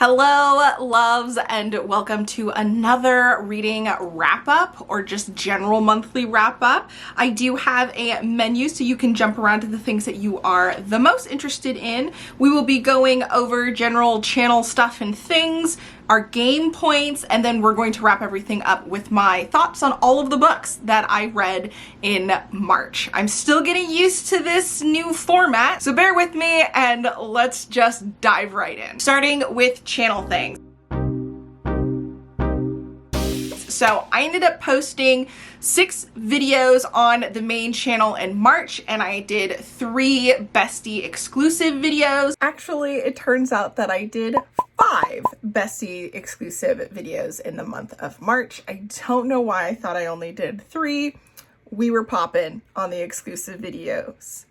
Hello, loves, and welcome to another reading wrap-up or just general monthly wrap-up. I do have a menu so you can jump around to the things that you are the most interested in. We will be going over general channel stuff and things, our game points, and then we're going to wrap everything up with my thoughts on all of the books that I read in March. I'm still getting used to this new format, so bear with me and let's just dive right in. Starting with channel things. So I ended up posting 6 videos on the main channel in March, and I did 3 bestie exclusive videos. Actually, it turns out that I did 5 bestie exclusive videos in the month of March. I don't know why I thought I only did 3. We were popping on the exclusive videos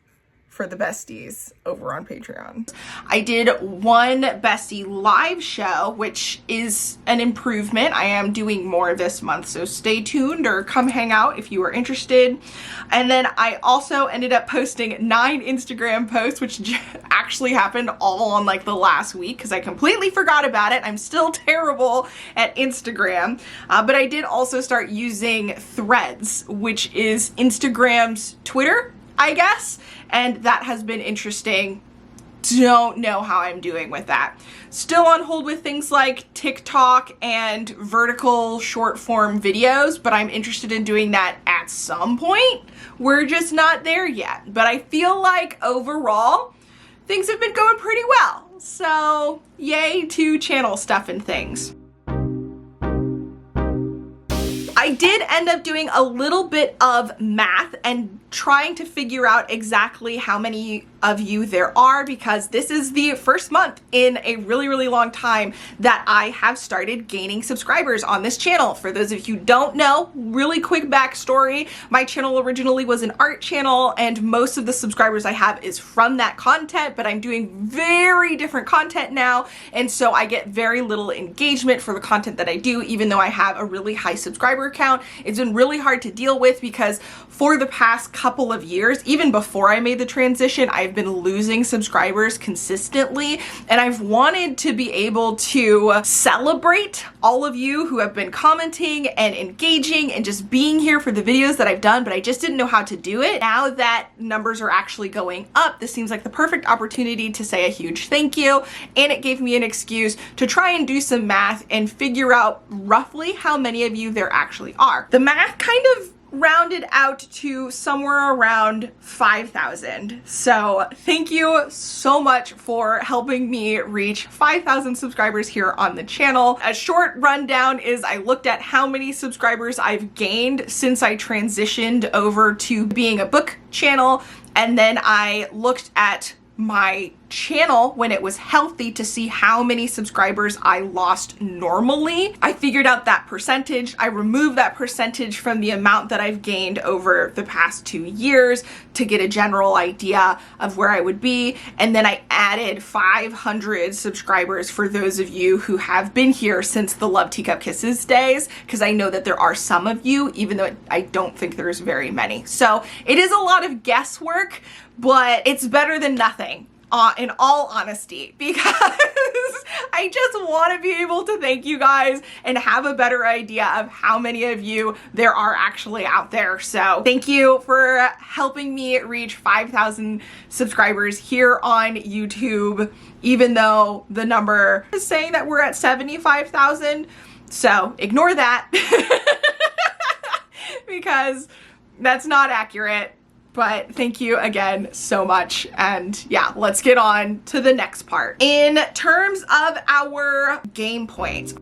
for the besties over on Patreon. I did 1 bestie live show, which is an improvement. I am doing more this month, so stay tuned or come hang out if you are interested. And then I also ended up posting 9 Instagram posts, which actually happened all on like the last week because I completely forgot about it. I'm still terrible at Instagram, but I did also start using Threads, which is Instagram's Twitter, I guess, and that has been interesting. Don't know how I'm doing with that. Still on hold with things like TikTok and vertical short form videos, but I'm interested in doing that at some point. We're just not there yet, but I feel like overall things have been going pretty well. So yay to channel stuff and things. I did end up doing a little bit of math and trying to figure out exactly how many of you there are, because this is the first month in a really long time that I have started gaining subscribers on this channel. For those of you who don't know, really quick backstory, my channel originally was an art channel and most of the subscribers I have is from that content, but I'm doing very different content now, and so I get very little engagement for the content that I do, even though I have a really high subscriber count. It's been really hard to deal with because for the past couple of years, even before I made the transition, I've been losing subscribers consistently, and I've wanted to be able to celebrate all of you who have been commenting and engaging and just being here for the videos that I've done, but I just didn't know how to do it. Now that numbers are actually going up, this seems like the perfect opportunity to say a huge thank you, and it gave me an excuse to try and do some math and figure out roughly how many of you there actually are. The math kind of rounded out to somewhere around 5,000. So thank you so much for helping me reach 5,000 subscribers here on the channel. A short rundown is I looked at how many subscribers I've gained since I transitioned over to being a book channel, and then I looked at my channel when it was healthy to see how many subscribers I lost normally. I figured out that percentage. I removed that percentage from the amount that I've gained over the past 2 years to get a general idea of where I would be. And then I added 500 subscribers for those of you who have been here since the Love Teacup Kisses days, because I know that there are some of you, even though I don't think there's very many. So it is a lot of guesswork, but it's better than nothing. In all honesty, because I just want to be able to thank you guys and have a better idea of how many of you there are actually out there. So thank you for helping me reach 5,000 subscribers here on YouTube, even though the number is saying that we're at 75,000. So ignore that because that's not accurate. But thank you again so much. And yeah, let's get on to the next part. In terms of our game points,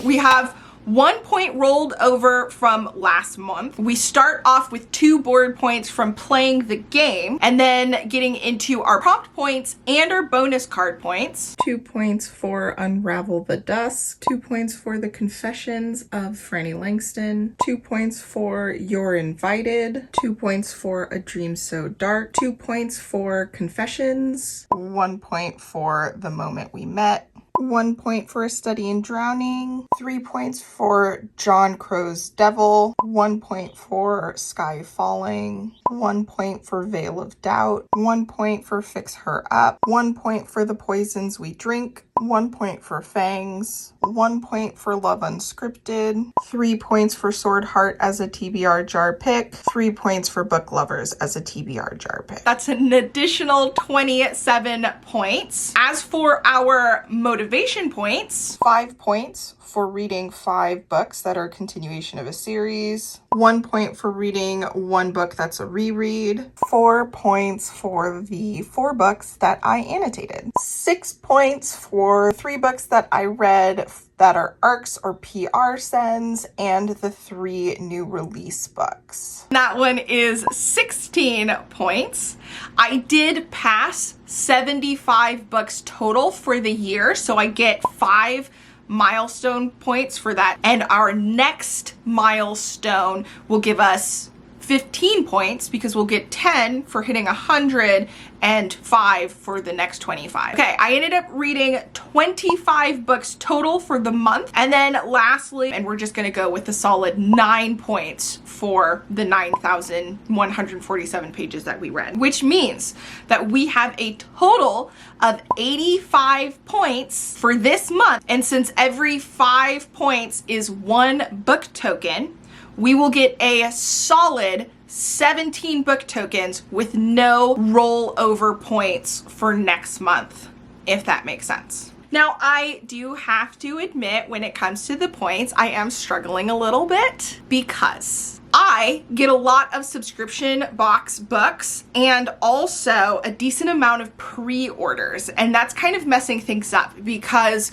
we have 1 point rolled over from last month. We start off with 2 board points from playing the game, and then getting into our prompt points and our bonus card points. 2 points for Unravel the Dusk, 2 points for The Confessions of Franny Langston, 2 points for You're Invited, 2 points for A Dream So Dark, 2 points for Confessions, 1 point for The Moment We Met, 1 point for A Study in Drowning, 3 points for John Crow's Devil, 1 point for Sky Falling, 1 point for Veil of Doubt, 1 point for Fix Her Up, 1 point for The Poisons We Drink, 1 point for Fangs, 1 point for Love Unscripted, 3 points for Sword Heart as a TBR jar pick, 3 points for Book Lovers as a TBR jar pick. That's an additional 27 points. As for our motivation points, 5 points for reading 5 books that are a continuation of a series, 1 point for reading 1 book that's a reread, 4 points for the 4 books that I annotated, 6 points for 3 books that I read that are ARCs or PR sends, and the 3 new release books. That one is 16 points. I did pass 75 books total for the year, so I get 5 milestone points for that. And our next milestone will give us 15 points because we'll get 10 for hitting 100 and 5 for the next 25. Okay, I ended up reading 25 books total for the month. And then lastly, and we're just gonna go with the solid 9 points for the 9,147 pages that we read, which means that we have a total of 85 points for this month. And since every 5 points is 1 book token, we will get a solid 17 book tokens with no rollover points for next month, if that makes sense. Now, I do have to admit, when it comes to the points, I am struggling a little bit because I get a lot of subscription box books and also a decent amount of pre-orders, and that's kind of messing things up because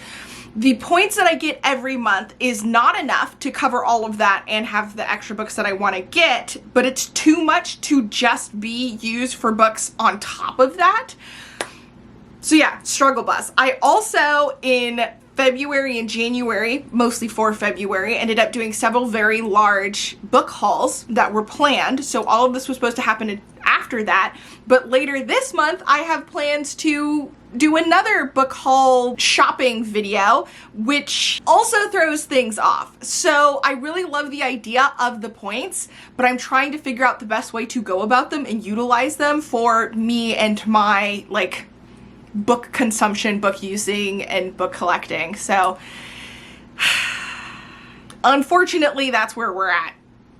the points that I get every month is not enough to cover all of that and have the extra books that I want to get, but it's too much to just be used for books on top of that. So yeah, struggle bus. I also, in February and January, mostly for February, ended up doing several very large book hauls that were planned. So all of this was supposed to happen after that. But later this month, I have plans to do another book haul shopping video, which also throws things off. So I really love the idea of the points, but I'm trying to figure out the best way to go about them and utilize them for me and my book consumption, book using, and book collecting. So unfortunately, that's where we're at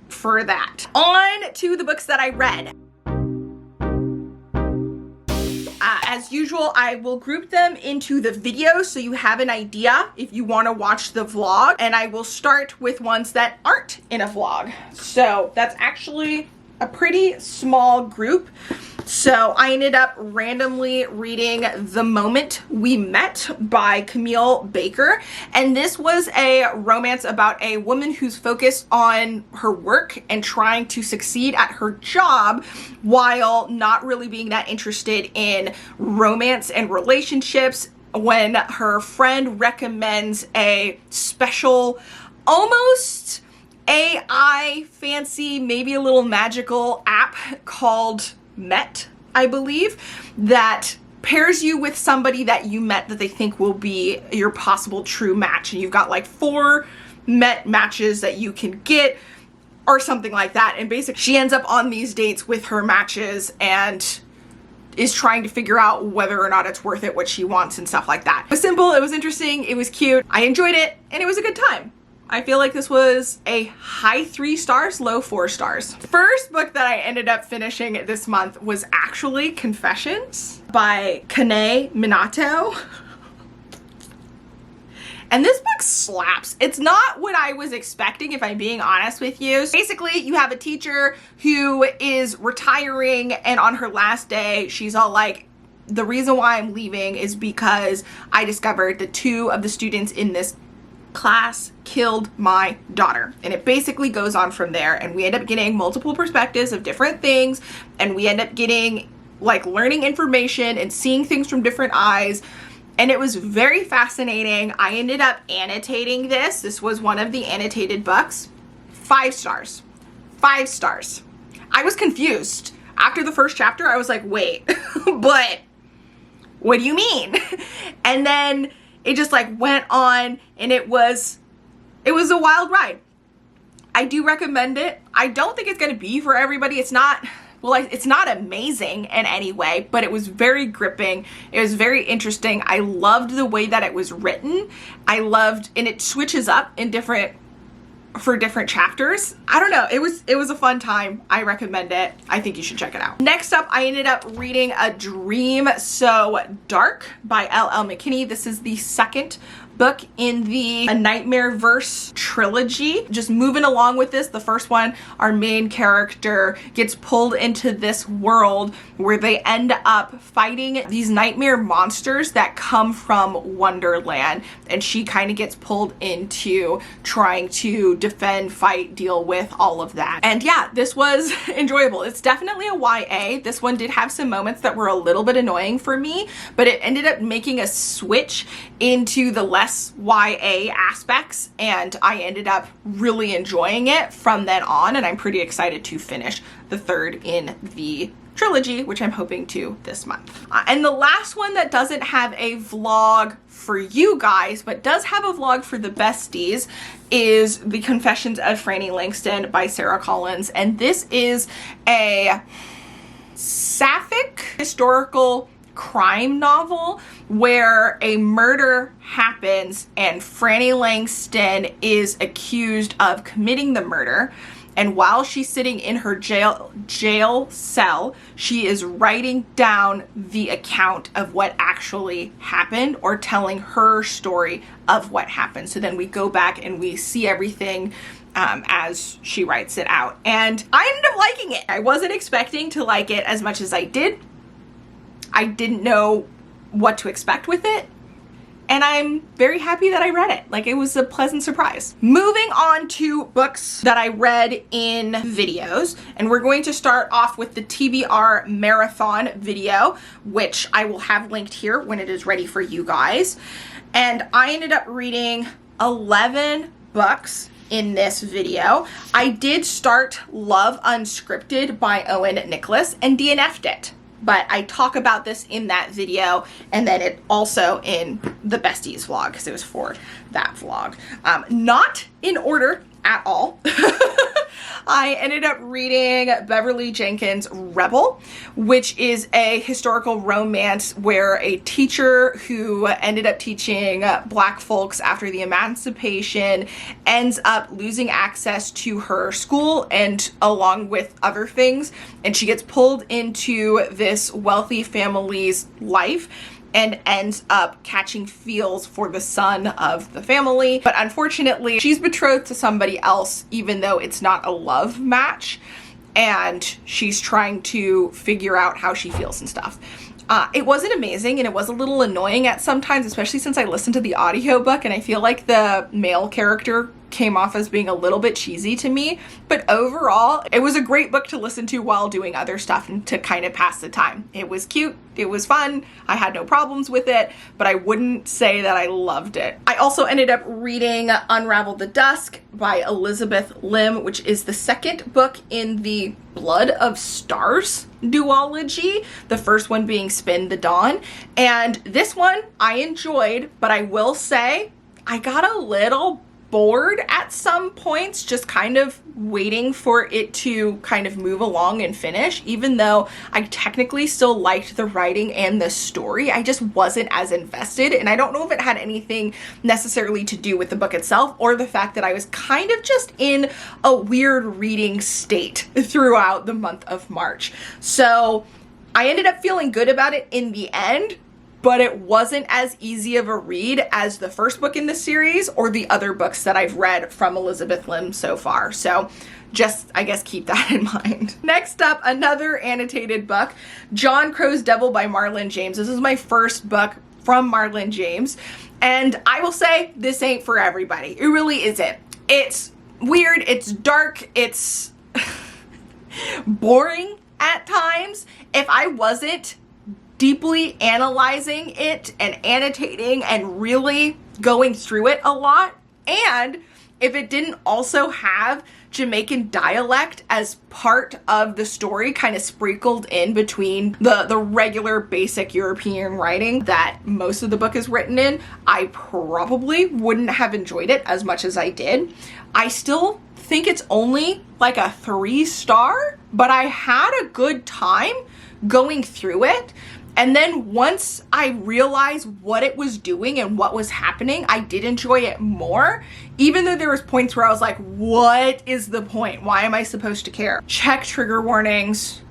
for that. On to the books that I read. As usual, I will group them into the video so you have an idea if you want to watch the vlog, and I will start with ones that aren't in a vlog. So that's actually a pretty small group. So I ended up randomly reading The Moment We Met by Camille Baker. And this was a romance about a woman who's focused on her work and trying to succeed at her job while not really being that interested in romance and relationships, when her friend recommends a special, almost AI fancy, maybe a little magical app called Met, I believe, that pairs you with somebody that you met that they think will be your possible true match. And you've got like 4 Met matches that you can get or something like that. And basically she ends up on these dates with her matches and is trying to figure out whether or not it's worth it, what she wants and stuff like that. It was simple, it was interesting, it was cute, I enjoyed it, and it was a good time. I feel like this was a high 3 stars, low 4 stars. First book that I ended up finishing this month was actually Confessions by Kane Minato. And this book slaps. It's not what I was expecting, if I'm being honest with you. Basically, you have a teacher who is retiring, and on her last day, she's all like, the reason why I'm leaving is because I discovered that 2 of the students in this class killed my daughter. And it basically goes on from there, and we end up getting multiple perspectives of different things, and we end up getting learning information and seeing things from different eyes, and it was very fascinating. I ended up annotating this. This was one of the annotated books. 5 stars. 5 stars. I was confused. After the first chapter, I was like, wait, but what do you mean? And then it just like went on, and it was a wild ride. I do recommend it. I don't think it's going to be for everybody. It's not, well, it's not amazing in any way, but it was very gripping. It was very interesting. I loved the way that it was written. And it switches up in different chapters. I don't know. It was a fun time. I recommend it. I think you should check it out. Next up, I ended up reading A Dream So Dark by L.L. McKinney. This is the second book in the A Nightmare Verse trilogy. Just moving along with this, the first one, our main character gets pulled into this world where they end up fighting these nightmare monsters that come from Wonderland, and she kind of gets pulled into trying to defend, fight, deal with all of that. And yeah, this was enjoyable. It's definitely a YA. This one did have some moments that were a little bit annoying for me, but it ended up making a switch into the less YA aspects, and I ended up really enjoying it from then on, and I'm pretty excited to finish the third in the trilogy, which I'm hoping to this month. And the last one that doesn't have a vlog for you guys, but does have a vlog for the besties, is The Confessions of Franny Langston by Sarah Collins. And this is a sapphic historical crime novel where a murder happens and Franny Langston is accused of committing the murder. And while she's sitting in her jail cell, she is writing down the account of what actually happened, or telling her story of what happened. So then we go back and we see everything as she writes it out. And I ended up liking it. I wasn't expecting to like it as much as I did. I didn't know what to expect with it, and I'm very happy that I read it. Like, it was a pleasant surprise. Moving on to books that I read in videos, and we're going to start off with the TBR Marathon video, which I will have linked here when it is ready for you guys. And I ended up reading 11 books in this video. I did start Love Unscripted by Owen Nicholas and DNF'd it, but I talk about this in that video, and then it also in the Besties vlog, because it was for that vlog. Not in order at all. I ended up reading Beverly Jenkins' Rebel, which is a historical romance where a teacher who ended up teaching Black folks after the emancipation ends up losing access to her school and along with other things, and she gets pulled into this wealthy family's life and ends up catching feels for the son of the family. But unfortunately, she's betrothed to somebody else, even though it's not a love match, and she's trying to figure out how she feels and stuff. It wasn't amazing, and it was a little annoying at some times, especially since I listened to the audiobook, and I feel like the male character came off as being a little bit cheesy to me. But overall, it was a great book to listen to while doing other stuff and to kind of pass the time. It was cute, it was fun, I had no problems with it, but I wouldn't say that I loved it. I also ended up reading Unravel the Dusk by Elizabeth Lim, which is the second book in the Blood of Stars duology, the first one being Spin the Dawn. And this one I enjoyed, but I will say I got a little bored at some points, just kind of waiting for it to kind of move along and finish. Even though I technically still liked the writing and the story, I just wasn't as invested. And I don't know if it had anything necessarily to do with the book itself or the fact that I was kind of just in a weird reading state throughout the month of March. So I ended up feeling good about it in the end, but it wasn't as easy of a read as the first book in the series or the other books that I've read from Elizabeth Lim so far. So just, I guess, keep that in mind. Next up, another annotated book, John Crow's Devil by Marlon James. This is my first book from Marlon James, and I will say this ain't for everybody. It really isn't. It's weird, it's dark, it's boring at times. If I wasn't deeply analyzing it and annotating and really going through it a lot, and if it didn't also have Jamaican dialect as part of the story, kind of sprinkled in between the regular basic European writing that most of the book is written in. I probably wouldn't have enjoyed it as much as I did. I still think it's only like a 3-star, but I had a good time going through it. And then once I realized what it was doing and what was happening, I did enjoy it more, even though there was points where I was like, what is the point? Why am I supposed to care? Check trigger warnings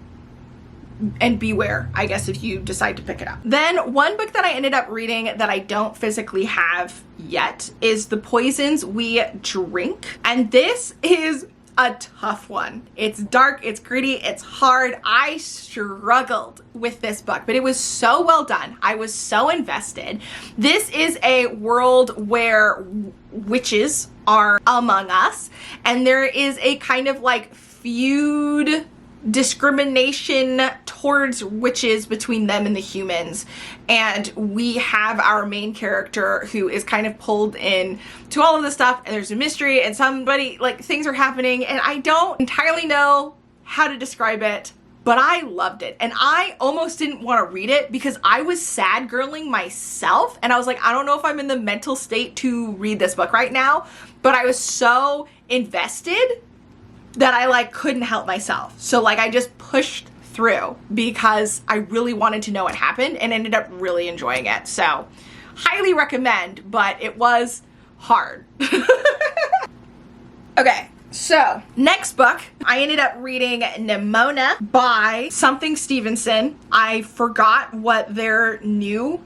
and beware, I guess, if you decide to pick it up. Then one book that I ended up reading that I don't physically have yet is The Poisons We Drink. And this is a tough one. It's dark, it's gritty, it's hard. I struggled with this book, but it was so well done. I was so invested. This is a world where witches are among us, and there is a kind of like feud, discrimination towards witches between them and the humans. And we have our main character who is kind of pulled in to all of this stuff, and there's a mystery and somebody, like, things are happening, and I don't entirely know how to describe it, but I loved it. And I almost didn't want to read it because I was sad girling myself, and I was like, I don't know if I'm in the mental state to read this book right now, but I was so invested that I like couldn't help myself. So like I just pushed through because I really wanted to know what happened and ended up really enjoying it. So highly recommend, but it was hard. Okay, so next book, I ended up reading Nimona by something Stevenson. I forgot what their new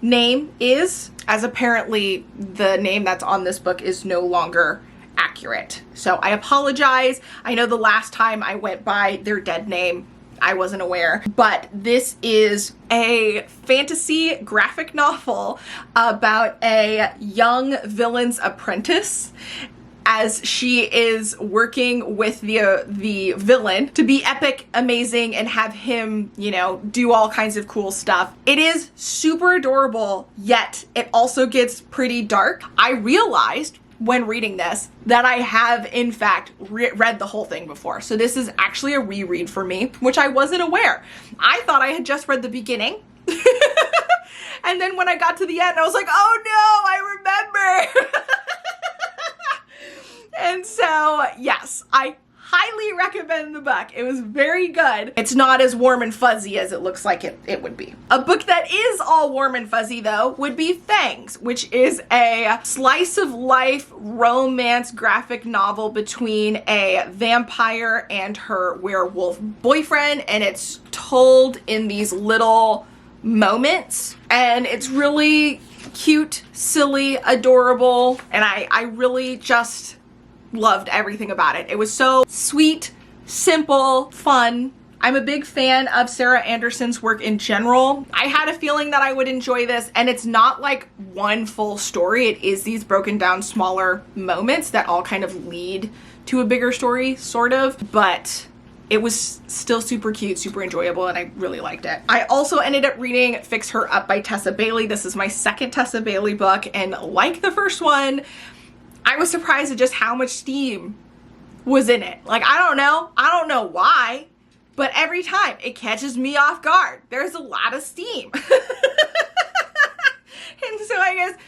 name is, as apparently the name that's on this book is no longer accurate. So I apologize. I know the last time I went by their dead name, I wasn't aware, but this is a fantasy graphic novel about a young villain's apprentice as she is working with the villain to be epic, amazing, and have him, you know, do all kinds of cool stuff. It is super adorable, yet it also gets pretty dark. I realized when reading this that I have in fact read the whole thing before. So this is actually a reread for me, which I wasn't aware. I thought I had just read the beginning. And then when I got to the end, I was like, oh no, I remember. And so yes, I highly recommend the book. It was very good. It's not as warm and fuzzy as it looks like it would be. A book that is all warm and fuzzy though would be Fangs, which is a slice of life romance graphic novel between a vampire and her werewolf boyfriend, and it's told in these little moments, and it's really cute, silly, adorable, and I really just loved everything about it. It was so sweet, simple, fun. I'm a big fan of Sarah Anderson's work in general. I had a feeling that I would enjoy this, and it's not like one full story. It is these broken down smaller moments that all kind of lead to a bigger story, sort of, but it was still super cute, super enjoyable, and I really liked it. I also ended up reading Fix Her Up by Tessa Bailey. This is my second Tessa Bailey book, and like the first one, I was surprised at just how much steam was in it. Like, I don't know why, but every time it catches me off guard. There's a lot of steam. And so I guess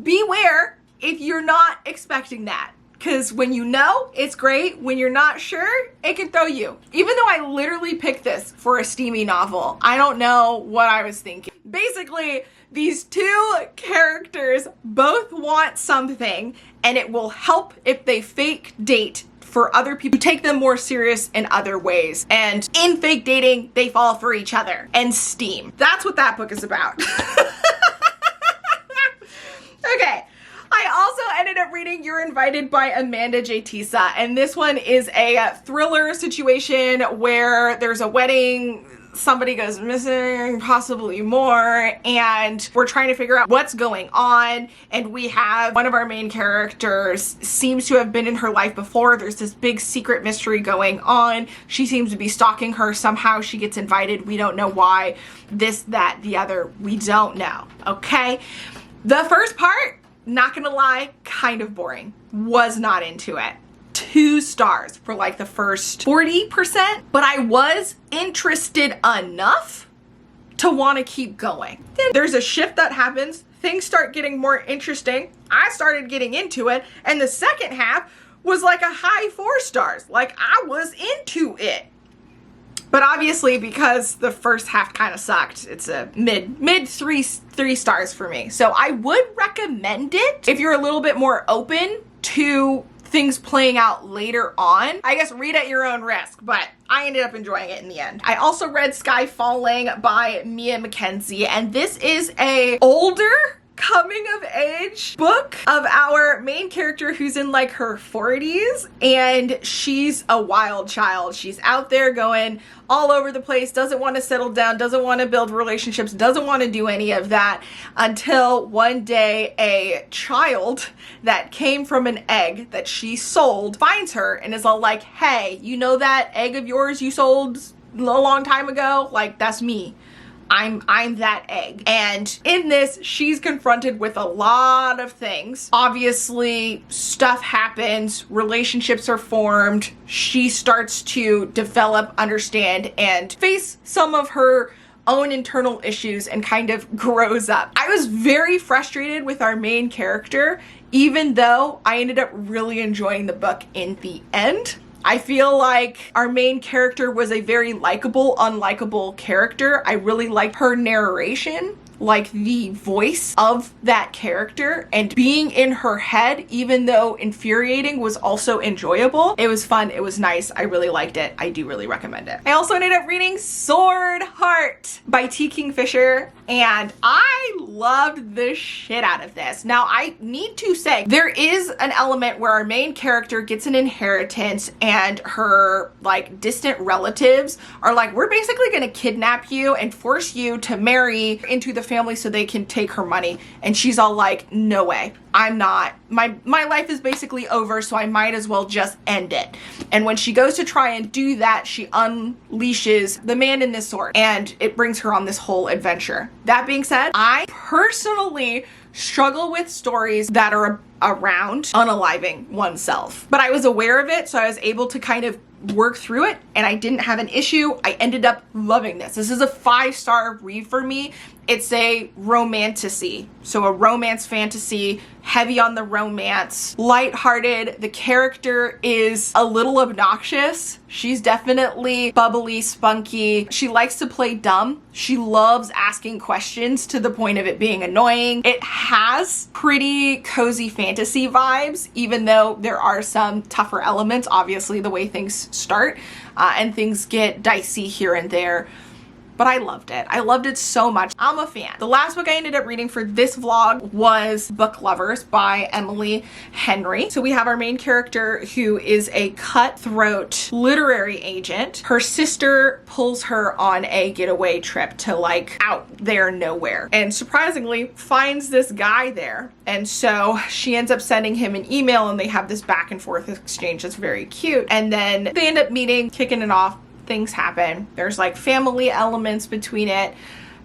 beware if you're not expecting that. Because when you know, it's great. When you're not sure, it can throw you. Even though I literally picked this for a steamy novel, I don't know what I was thinking. Basically, these two characters both want something, and it will help if they fake date for other people who take them more serious in other ways. And in fake dating, they fall for each other. And steam. That's what that book is about. Okay. I also ended up reading You're Invited by Amanda J. Tisa, and this one is a thriller situation where there's a wedding, somebody goes missing, possibly more, and we're trying to figure out what's going on, and we have one of our main characters seems to have been in her life before. There's this big secret mystery going on. She seems to be stalking her. Somehow she gets invited. We don't know why. This, that, the other, we don't know. Okay? The first part not gonna lie, kind of boring. Was not into it. 2 stars for like the first 40%, but I was interested enough to want to keep going. Then there's a shift that happens, things start getting more interesting. I started getting into it, and the second half was like a high 4 stars. Like, I was into it. But obviously, because the first half kind of sucked, it's a mid three stars for me. So I would recommend it if you're a little bit more open to things playing out later on. I guess read at your own risk, but I ended up enjoying it in the end. I also read Sky Falling by Mia Mackenzie, and this is a older coming of age book of our main character who's in like her 40s, and she's a wild child. She's out there going all over the place, doesn't want to settle down, doesn't want to build relationships, doesn't want to do any of that, until one day a child that came from an egg that she sold finds her and is all like, hey, you know that egg of yours you sold a long time ago? Like, that's me. I'm that egg. And in this, she's confronted with a lot of things. Obviously, stuff happens, relationships are formed, she starts to develop, understand, and face some of her own internal issues and kind of grows up. I was very frustrated with our main character, even though I ended up really enjoying the book in the end. I feel like our main character was a very likable, unlikable character. I really liked her narration, like the voice of that character, and being in her head, even though infuriating, was also enjoyable. It was fun, it was nice, I really liked it. I do really recommend it. I also ended up reading Sword Heart by T. Kingfisher, and I loved the shit out of this. Now, I need to say, there is an element where our main character gets an inheritance and her like distant relatives are like, we're basically gonna kidnap you and force you to marry into the family so they can take her money. And she's all like, no way, I'm not. My life is basically over, so I might as well just end it. And when she goes to try and do that, she unleashes the man in this sword, and it brings her on this whole adventure. That being said, I personally struggle with stories that are around unaliving oneself. But I was aware of it, so I was able to kind of work through it, and I didn't have an issue. I ended up loving this. This is a 5-star read for me. It's a romantasy, so a romance fantasy, heavy on the romance, lighthearted. The character is a little obnoxious. She's definitely bubbly, spunky. She likes to play dumb. She loves asking questions to the point of it being annoying. It has pretty cozy fantasy vibes, even though there are some tougher elements, obviously the way things start, and things get dicey here and there. But I loved it. I loved it so much. I'm a fan. The last book I ended up reading for this vlog was Book Lovers by Emily Henry. So we have our main character who is a cutthroat literary agent. Her sister pulls her on a getaway trip to like out there nowhere, and surprisingly finds this guy there. And so she ends up sending him an email, and they have this back and forth exchange that's very cute. And then they end up meeting, kicking it off. Things happen. There's like family elements between it.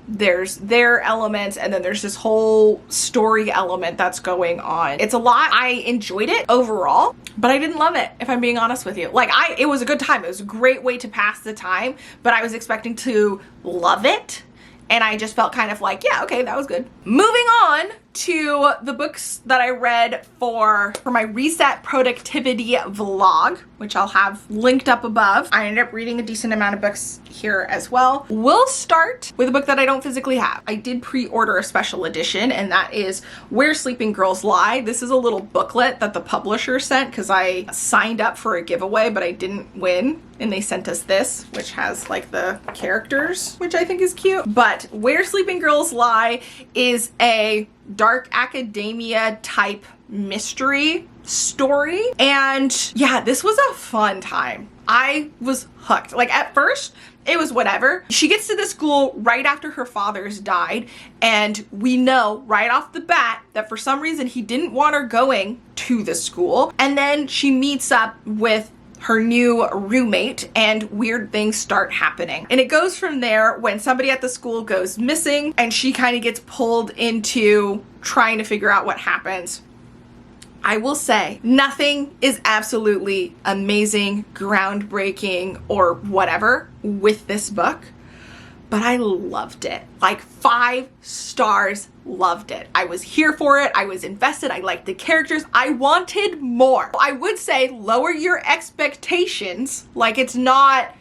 There's their elements, and then there's this whole story element that's going on. It's a lot. I enjoyed it overall, but I didn't love it, if I'm being honest with you. Like, it was a good time. It was a great way to pass the time, but I was expecting to love it, and I just felt kind of like, yeah, okay, that was good. Moving on to the books that I read for my Reset Productivity vlog, which I'll have linked up above. I ended up reading a decent amount of books here as well. We'll start with a book that I don't physically have. I did pre-order a special edition, and that is Where Sleeping Girls Lie. This is a little booklet that the publisher sent because I signed up for a giveaway, but I didn't win. And they sent us this, which has like the characters, which I think is cute. But Where Sleeping Girls Lie is a dark academia type mystery story. And yeah, this was a fun time. I was hooked. Like, at first, it was whatever. She gets to the school right after her father's died, and we know right off the bat that for some reason he didn't want her going to the school. And then she meets up with her new roommate, and weird things start happening. And it goes from there when somebody at the school goes missing and she kind of gets pulled into trying to figure out what happens. I will say nothing is absolutely amazing, groundbreaking, or whatever with this book, but I loved it. Like 5 stars, loved it. I was here for it. I was invested. I liked the characters. I wanted more. I would say lower your expectations. Like, it's not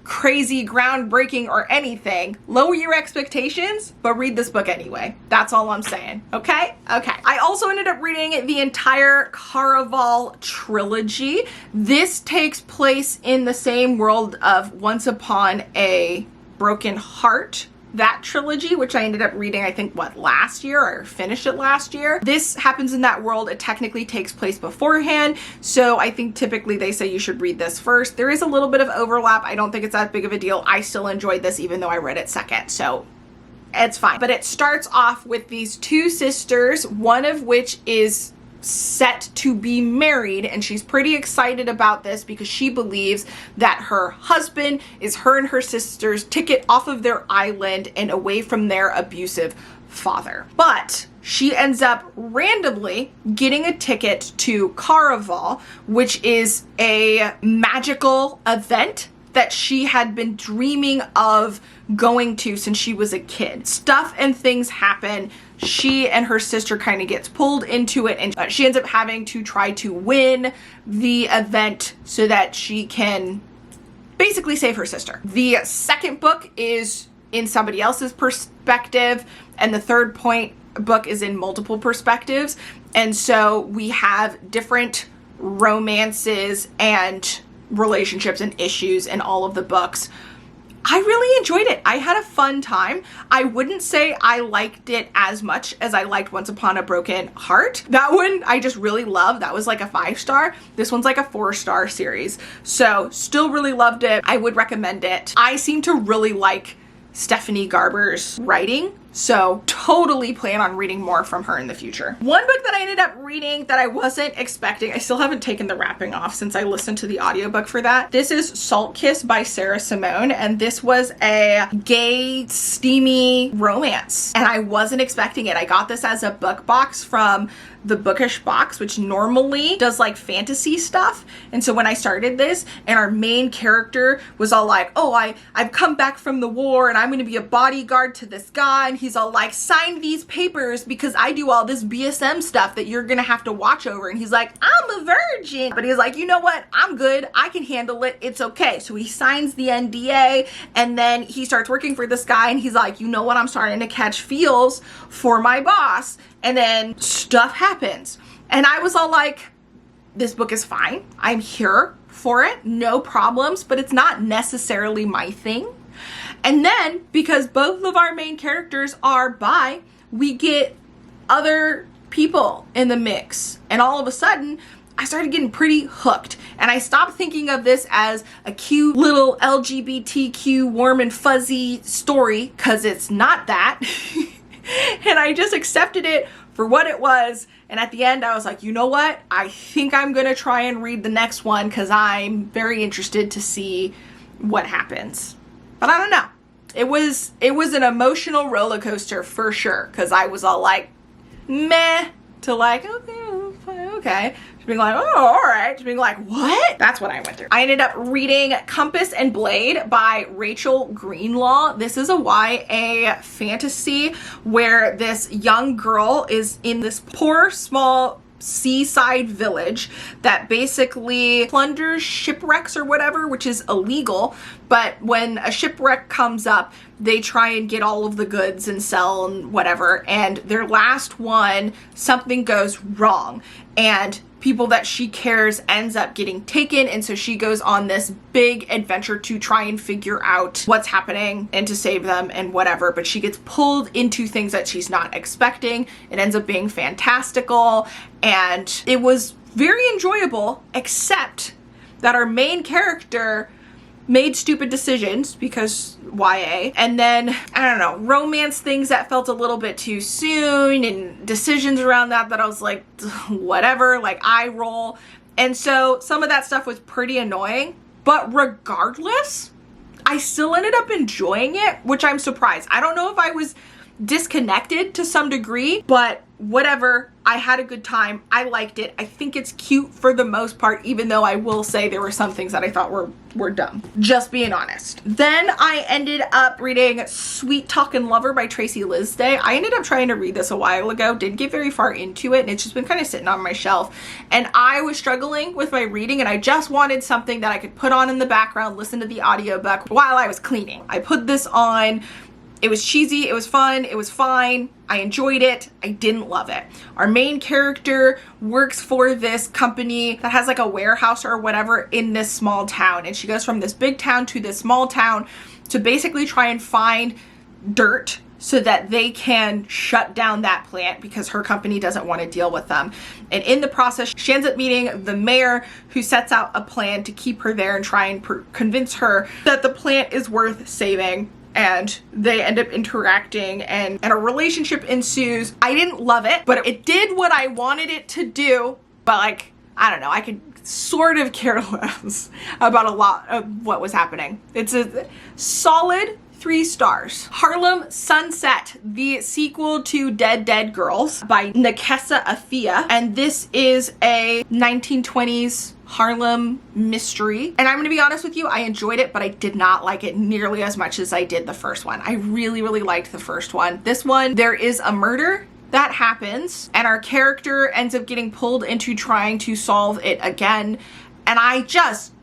crazy, groundbreaking, or anything. Lower your expectations, but read this book anyway. That's all I'm saying. Okay? Okay. I also ended up reading the entire Caraval trilogy. This takes place in the same world of Once Upon a Broken Heart, that trilogy, which I ended up reading, I think, last year, or finished it last year. This happens in that world. It technically takes place beforehand, so I think typically they say you should read this first. There is a little bit of overlap. I don't think it's that big of a deal. I still enjoyed this even though I read it second, so it's fine. But it starts off with these 2 sisters, one of which is set to be married, and she's pretty excited about this because she believes that her husband is her and her sister's ticket off of their island and away from their abusive father. But she ends up randomly getting a ticket to Caraval, which is a magical event that she had been dreaming of going to since she was a kid. Stuff and things happen. She and her sister kind of gets pulled into it, and she ends up having to try to win the event so that she can basically save her sister. The second book is in somebody else's perspective, and the third book is in multiple perspectives. And so we have different romances and relationships and issues in all of the books. I really enjoyed it. I had a fun time. I wouldn't say I liked it as much as I liked Once Upon a Broken Heart. That one I just really loved. That was like a 5-star. This one's like a 4-star series. So still really loved it. I would recommend it. I seem to really like Stephanie Garber's writing, so totally plan on reading more from her in the future. One book that I ended up reading that I wasn't expecting, I still haven't taken the wrapping off since I listened to the audiobook for that. This is Salt Kiss by Sarah Simone, and this was a gay, steamy romance, and I wasn't expecting it. I got this as a book box from the Bookish Box, which normally does like fantasy stuff. And so when I started this and our main character was all like, oh, I've come back from the war and I'm going to be a bodyguard to this guy. And he's all like, sign these papers because I do all this BSM stuff that you're going to have to watch over. And he's like, I'm a virgin. But he's like, you know what? I'm good. I can handle it. It's okay. So he signs the NDA, and then he starts working for this guy, and he's like, you know what? I'm starting to catch feels for my boss. And then stuff happens. And I was all like, this book is fine. I'm here for it. No problems, but it's not necessarily my thing. And then, because both of our main characters are bi, we get other people in the mix. And all of a sudden, I started getting pretty hooked. And I stopped thinking of this as a cute little LGBTQ warm and fuzzy story, because it's not that. And I just accepted it for what it was. And at the end, I was like, you know what? I think I'm going to try and read the next one because I'm very interested to see what happens. But I don't know. It was an emotional roller coaster for sure, because I was all like, meh, to like, okay. To being like, oh, all right. To being like, what? That's what I went through. I ended up reading Compass and Blade by Rachel Greenlaw. This is a YA fantasy where this young girl is in this poor, small seaside village that basically plunders shipwrecks or whatever, which is illegal. But when a shipwreck comes up, they try and get all of the goods and sell and whatever. And their last one, something goes wrong, and people that she cares ends up getting taken. And so she goes on this big adventure to try and figure out what's happening and to save them and whatever. But she gets pulled into things that she's not expecting. It ends up being fantastical, and it was very enjoyable, except that our main character made stupid decisions because YA, and then, I don't know, romance things that felt a little bit too soon, and decisions around that I was like, whatever, like eye roll. And so some of that stuff was pretty annoying, but regardless, I still ended up enjoying it, which I'm surprised. I don't know if I was disconnected to some degree, but whatever. I had a good time. I liked it. I think it's cute for the most part, even though I will say there were some things that I thought were dumb. Just being honest. Then I ended up reading Sweet Talkin' Lover by Tracy Lisday. I ended up trying to read this a while ago, didn't get very far into it, and it's just been kind of sitting on my shelf. And I was struggling with my reading, and I just wanted something that I could put on in the background, listen to the audiobook while I was cleaning. I put this on. It was cheesy, it was fun, it was fine. I enjoyed it. I didn't love it. Our main character works for this company that has like a warehouse or whatever in this small town. And she goes from this big town to this small town to basically try and find dirt so that they can shut down that plant because her company doesn't want to deal with them. And in the process, she ends up meeting the mayor, who sets out a plan to keep her there and try and convince her that the plant is worth saving. And they end up interacting and a relationship ensues. I didn't love it, but it did what I wanted it to do. But like, I don't know, I could sort of care less about a lot of what was happening. It's a solid 3 stars. Harlem Sunset, the sequel to Dead Dead Girls by Nekesa Afia. And this is a 1920s Harlem mystery. And I'm gonna be honest with you, I enjoyed it, but I did not like it nearly as much as I did the first one. I really, really liked the first one. This one, there is a murder that happens and our character ends up getting pulled into trying to solve it again. And I just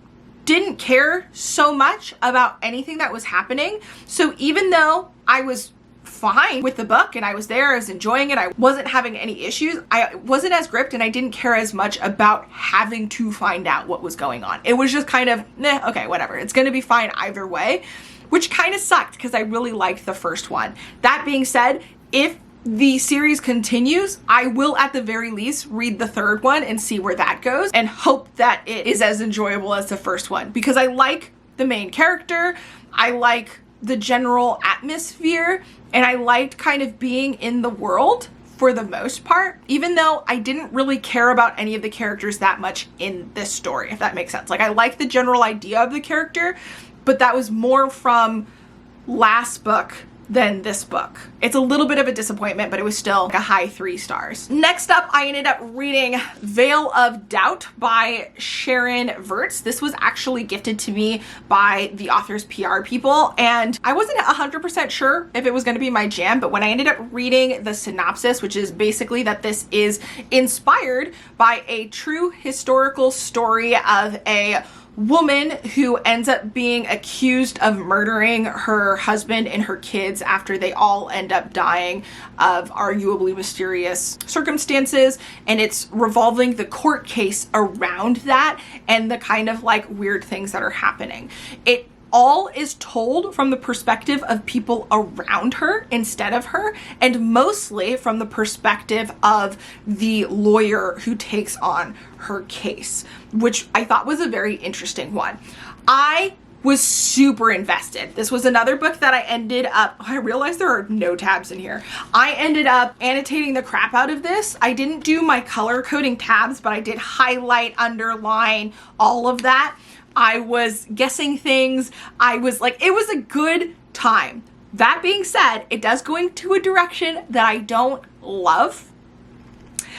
didn't care so much about anything that was happening. So even though I was fine with the book and I was there, I was enjoying it, I wasn't having any issues, I wasn't as gripped and I didn't care as much about having to find out what was going on. It was just kind of, okay, whatever. It's gonna be fine either way, which kind of sucked because I really liked the first one. That being said, if the series continues, I will at the very least read the third one and see where that goes and hope that it is as enjoyable as the first one because I like the main character, I like the general atmosphere, and I liked kind of being in the world for the most part, even though I didn't really care about any of the characters that much in this story, if that makes sense. Like I like the general idea of the character, but that was more from last book than this book. It's a little bit of a disappointment, but it was still like a high 3 stars. Next up, I ended up reading Veil of Doubt by Sharon Vertz. This was actually gifted to me by the author's PR people, and I wasn't 100% sure if it was gonna be my jam, but when I ended up reading the synopsis, which is basically that this is inspired by a true historical story of a woman who ends up being accused of murdering her husband and her kids after they all end up dying of arguably mysterious circumstances, and it's revolving the court case around that and the kind of like weird things that are happening. It all is told from the perspective of people around her instead of her, and mostly from the perspective of the lawyer who takes on her case, which I thought was a very interesting one. I was super invested. This was another book that I ended up, I realized there are no tabs in here. I ended up annotating the crap out of this. I didn't do my color coding tabs, but I did highlight, underline, all of that. I was guessing things. I was like, it was a good time. That being said, it does go into a direction that I don't love.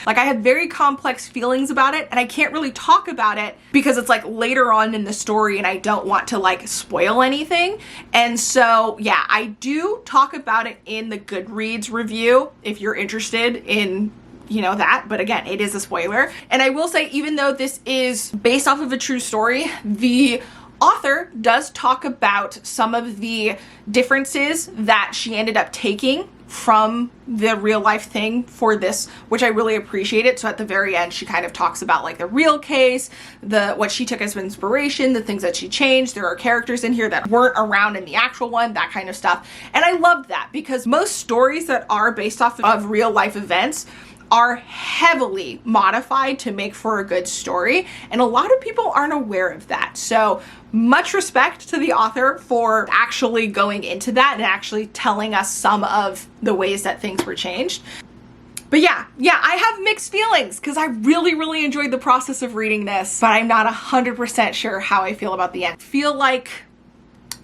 Like I had very complex feelings about it and I can't really talk about it because it's like later on in the story and I don't want to like spoil anything. And so yeah, I do talk about it in the Goodreads review if you're interested in that, but again, it is a spoiler. And I will say, even though this is based off of a true story, the author does talk about some of the differences that she ended up taking from the real life thing for this, which I really appreciated. So at the very end, she kind of talks about like the real case, what she took as inspiration, the things that she changed. There are characters in here that weren't around in the actual one, that kind of stuff. And I loved that because most stories that are based off of real life events are heavily modified to make for a good story, and a lot of people aren't aware of that. So much respect to the author for actually going into that and actually telling us some of the ways that things were changed. But yeah, I have mixed feelings because I really enjoyed the process of reading this, but I'm not 100% sure how I feel about the end. I feel like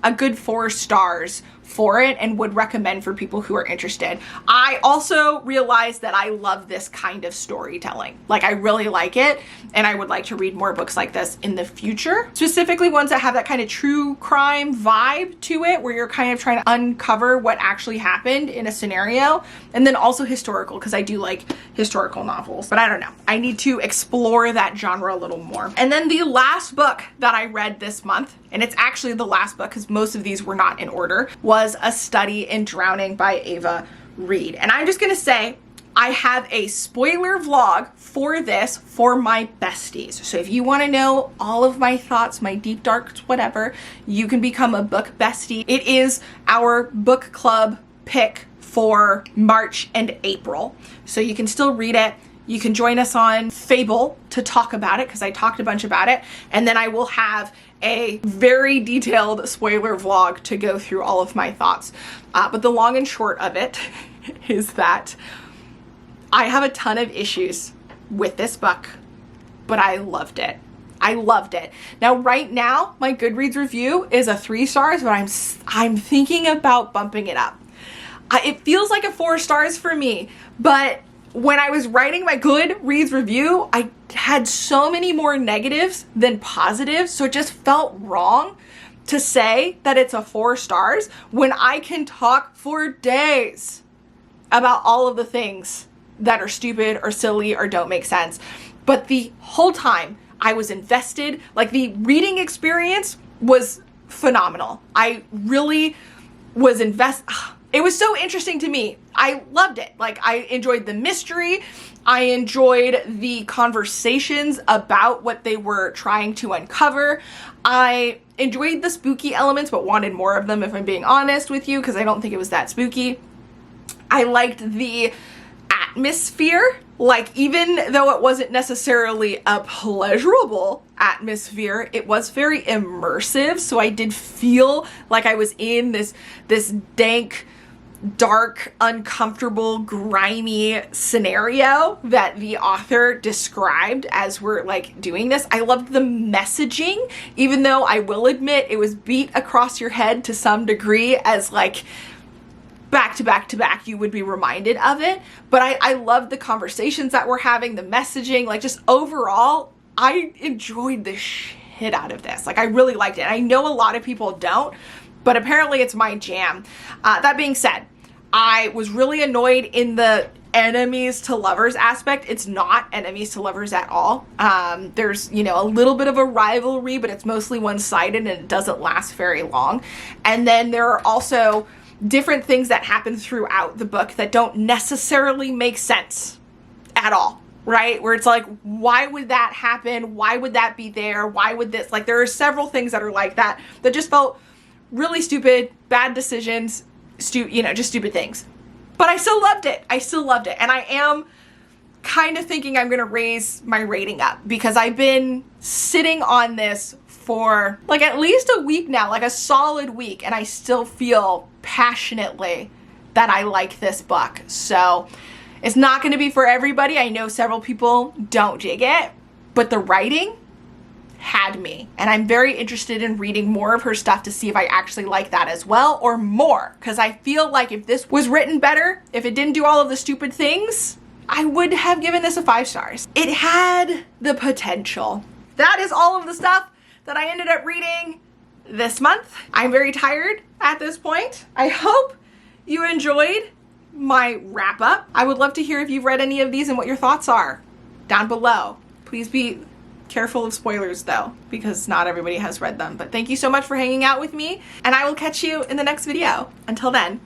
a good 4 stars for it and would recommend for people who are interested. I also realized that I love this kind of storytelling. Like, I really like it, and I would like to read more books like this in the future. Specifically ones that have that kind of true crime vibe to it, where you're kind of trying to uncover what actually happened in a scenario. And then also historical, because I do like historical novels. But I don't know. I need to explore that genre a little more. And then the last book that I read this month, and it's actually the last book because most of these were not in order, was A Study in Drowning by Ava Reed. And I'm just gonna say, I have a spoiler vlog for this for my besties. So if you wanna know all of my thoughts, my deep darks, whatever, you can become a book bestie. It is our book club pick for March and April. So you can still read it. You can join us on Fable to talk about it because I talked a bunch about it. And then I will have a very detailed spoiler vlog to go through all of my thoughts. But the long and short of it is that I have a ton of issues with this book, but I loved it. I loved it. Now, right now, my Goodreads review is a 3 stars, but I'm thinking about bumping it up. It feels like a 4 stars for me, but when I was writing my Goodreads review, I had so many more negatives than positives, so it just felt wrong to say that it's a 4 stars when I can talk for days about all of the things that are stupid or silly or don't make sense. But the whole time I was invested. Like, the reading experience was phenomenal. I really was invested. It was so interesting to me. I loved it. Like, I enjoyed the mystery. I enjoyed the conversations about what they were trying to uncover. I enjoyed the spooky elements, but wanted more of them, if I'm being honest with you, because I don't think it was that spooky. I liked the atmosphere. Like, even though it wasn't necessarily a pleasurable atmosphere, it was very immersive. So I did feel like I was in this dank, dark, uncomfortable, grimy scenario that the author described as we're like doing this. I loved the messaging, even though I will admit it was beat across your head to some degree, as like back to back to back you would be reminded of it. But I loved the conversations that we're having, the messaging, like, just overall, I enjoyed the shit out of this. Like, I really liked it. I know a lot of people don't, but apparently it's my jam. That being said, I was really annoyed in the enemies to lovers aspect. It's not enemies to lovers at all. There's, you know, a little bit of a rivalry, but it's mostly one-sided and it doesn't last very long. And then there are also different things that happen throughout the book that don't necessarily make sense at all, right? Where it's like, why would that happen? Why would that be there? Why would this? Like, there are several things that are like that just felt really stupid, bad decisions, just stupid things. But I still loved it. I still loved it. And I am kind of thinking I'm going to raise my rating up because I've been sitting on this for like at least a week now, like a solid week, and I still feel passionately that I like this book. So it's not going to be for everybody. I know several people don't dig it, but the writing had me, and I'm very interested in reading more of her stuff to see if I actually like that as well, or more, because I feel like if this was written better, if it didn't do all of the stupid things, I would have given this a 5 stars. It had the potential. That is all of the stuff that I ended up reading this month. I'm very tired at this point. I hope you enjoyed my wrap up. I would love to hear if you've read any of these and what your thoughts are down below. Please be careful of spoilers though, because not everybody has read them. But thank you so much for hanging out with me, and I will catch you in the next video. Until then,